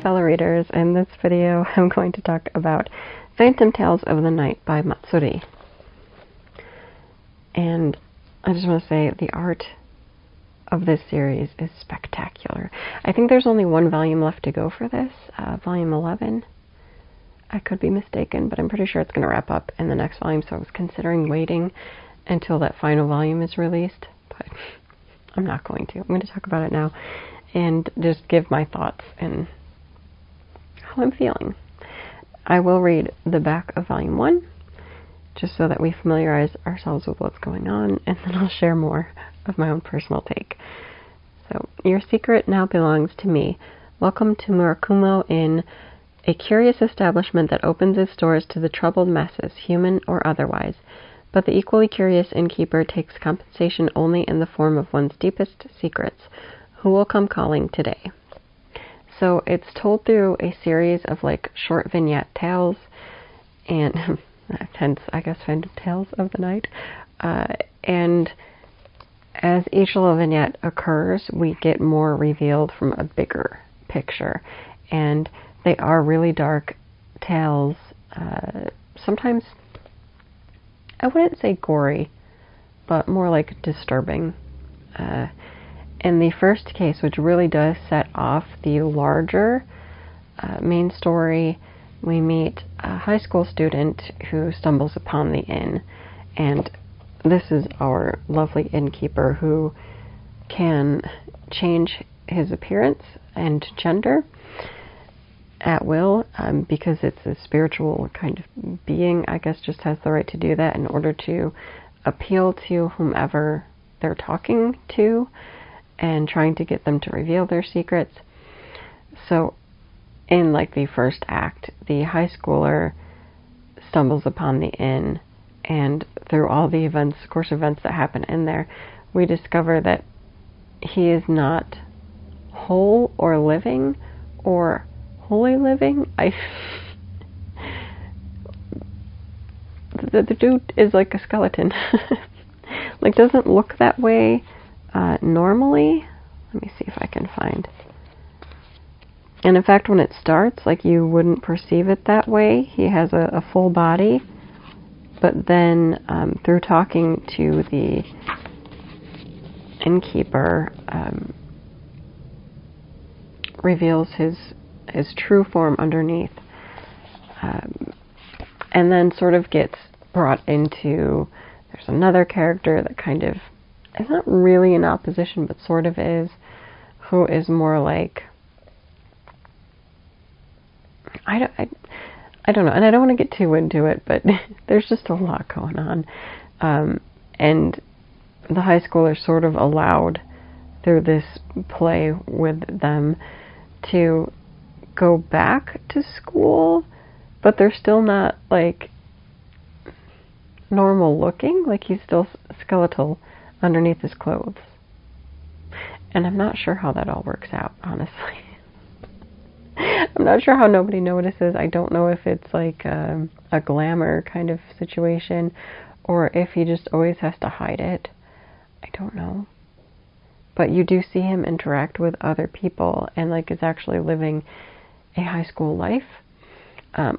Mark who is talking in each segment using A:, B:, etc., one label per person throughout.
A: fellow readers. In this video, I'm going to talk about Phantom Tales of the Night by Matsuri. And I just want to say the art of this series is spectacular. I think there's only one volume left to go for this, volume 11. I could be mistaken, but I'm pretty sure it's going to wrap up in the next volume, so I was considering waiting until that final volume is released, but I'm not going to. I'm going to talk about it now and just give my thoughts and how I'm feeling. I will read the back of volume 1, just so that we familiarize ourselves with what's going on, and then I'll share more of my own personal take. So, your secret now belongs to me. Welcome to Murakumo Inn, a curious establishment that opens its doors to the troubled masses, human or otherwise. But the equally curious innkeeper takes compensation only in the form of one's deepest secrets. Who will come calling today? So it's told through a series of like short vignette tales, and hence, I guess, Phantom Tales of the Night. And as each little vignette occurs, we get more revealed from a bigger picture. And they are really dark tales, sometimes, I wouldn't say gory, but more like disturbing. In the first case, which really does set off the larger main story, we meet a high school student who stumbles upon the inn. And this is our lovely innkeeper who can change his appearance and gender at will, because it's a spiritual kind of being, I guess, just has the right to do that in order to appeal to whomever they're talking to and trying to get them to reveal their secrets. So in like the first act, the high schooler stumbles upon the inn, and through all the events, course events that happen in there, we discover that he is not whole or living or wholly living. The dude is like a skeleton. Like, doesn't look that way normally. Let me see if I can find. And in fact, when it starts, like, you wouldn't perceive it that way. He has a full body, but then through talking to the innkeeper, reveals his true form underneath, and then sort of gets brought into, there's another character that kind of is not really in opposition, but sort of is, who is more like, I don't know, and I don't want to get too into it, but there's just a lot going on, and the high schoolers sort of allowed through this play with them to go back to school, but they're still not like normal looking, like he's still skeletal underneath his clothes. And I'm not sure how that all works out, honestly. I'm not sure how nobody notices. I don't know if it's like a glamour kind of situation, or if he just always has to hide it. I don't know. But you do see him interact with other people and like is actually living a high school life.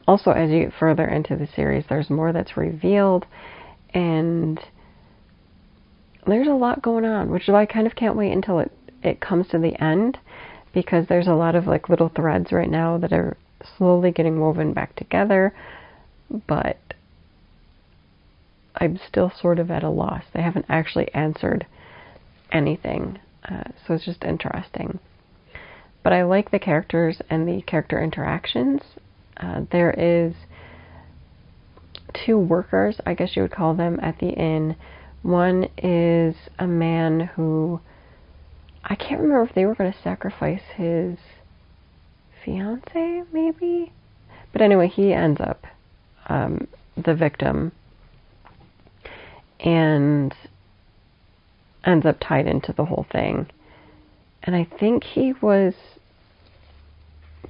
A: Also, as you get further into the series, there's more that's revealed, and there's a lot going on, which is why I kind of can't wait until it comes to the end, because there's a lot of like little threads right now that are slowly getting woven back together, but I'm still sort of at a loss. They haven't actually answered anything, so it's just interesting. But I like the characters and the character interactions. There is 2 workers, I guess you would call them, at the inn. One is a man who, I can't remember if they were going to sacrifice his fiance, maybe? But anyway, he ends up the victim and ends up tied into the whole thing. And I think he was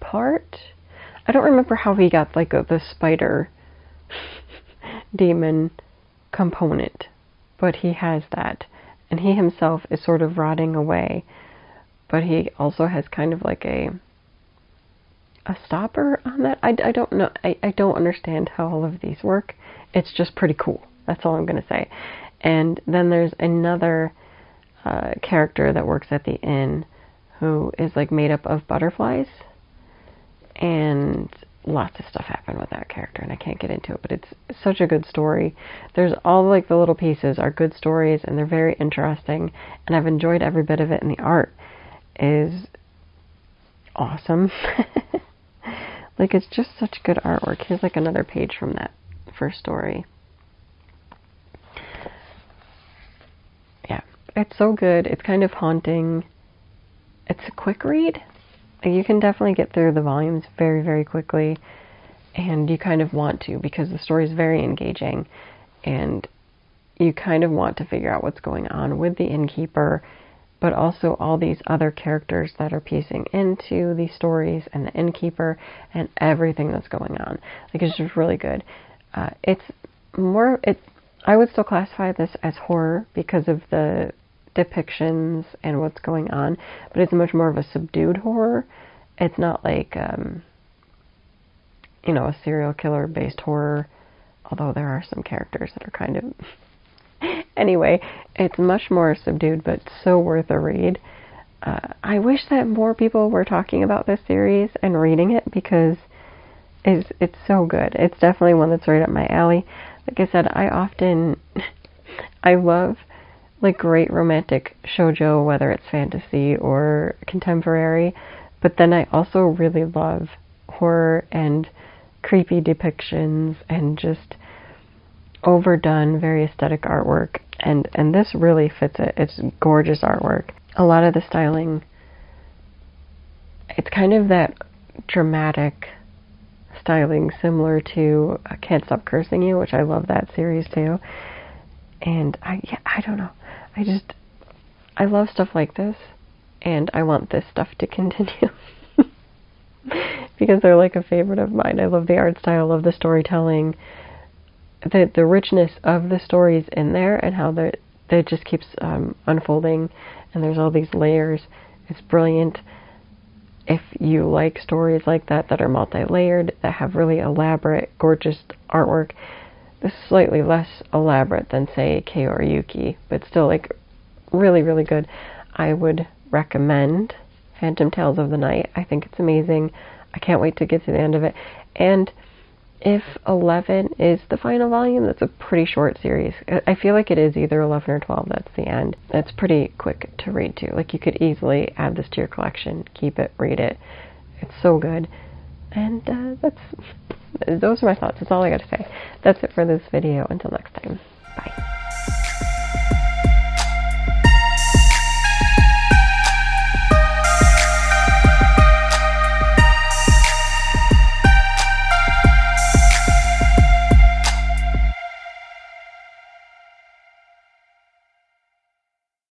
A: part, I don't remember how he got like the spider demon component, but he has that. And he himself is sort of rotting away, but he also has kind of like a a stopper on that. I don't know. I don't understand how all of these work. It's just pretty cool. That's all I'm going to say. And then there's another character that works at the inn who is like made up of butterflies, and lots of stuff happened with that character, and I can't get into it, but it's such a good story. There's all like the little pieces are good stories, and they're very interesting, and I've enjoyed every bit of it, and the art is awesome. Like, it's just such good artwork. Here's like another page from that first story. Yeah, it's so good. It's kind of haunting. It's a quick read. You can definitely get through the volumes very, very quickly, and you kind of want to, because the story is very engaging, and you kind of want to figure out what's going on with the innkeeper, but also all these other characters that are piecing into these stories, and the innkeeper, and everything that's going on. Like, it's just really good. I would still classify this as horror because of the depictions and what's going on, but it's much more of a subdued horror. It's not like a serial killer based horror, although there are some characters that are kind of anyway, it's much more subdued, but so worth a read. I wish that more people were talking about this series and reading it, because it's so good. It's definitely one that's right up my alley. Like I said, I love like great romantic shoujo, whether it's fantasy or contemporary, but then I also really love horror and creepy depictions and just overdone, very aesthetic artwork, and this really fits it. It's gorgeous artwork. A lot of the styling, it's kind of that dramatic styling similar to Can't Stop Cursing You, which I love that series too. And I don't know. I love stuff like this, and I want this stuff to continue because they're like a favorite of mine. I love the art style, love the storytelling, the richness of the stories in there, and how it just keeps unfolding, and there's all these layers. It's brilliant. If you like stories like that are multi-layered, that have really elaborate, gorgeous artwork, this is slightly less elaborate than, say, Kei or Yuki, but still, like, really, really good. I would recommend Phantom Tales of the Night. I think it's amazing. I can't wait to get to the end of it. And if 11 is the final volume, that's a pretty short series. I feel like it is either 11 or 12. That's the end. That's pretty quick to read, too. Like, you could easily add this to your collection, keep it, read it. It's so good. And those are my thoughts. That's all I got to say. That's it for this video. Until next time. Bye.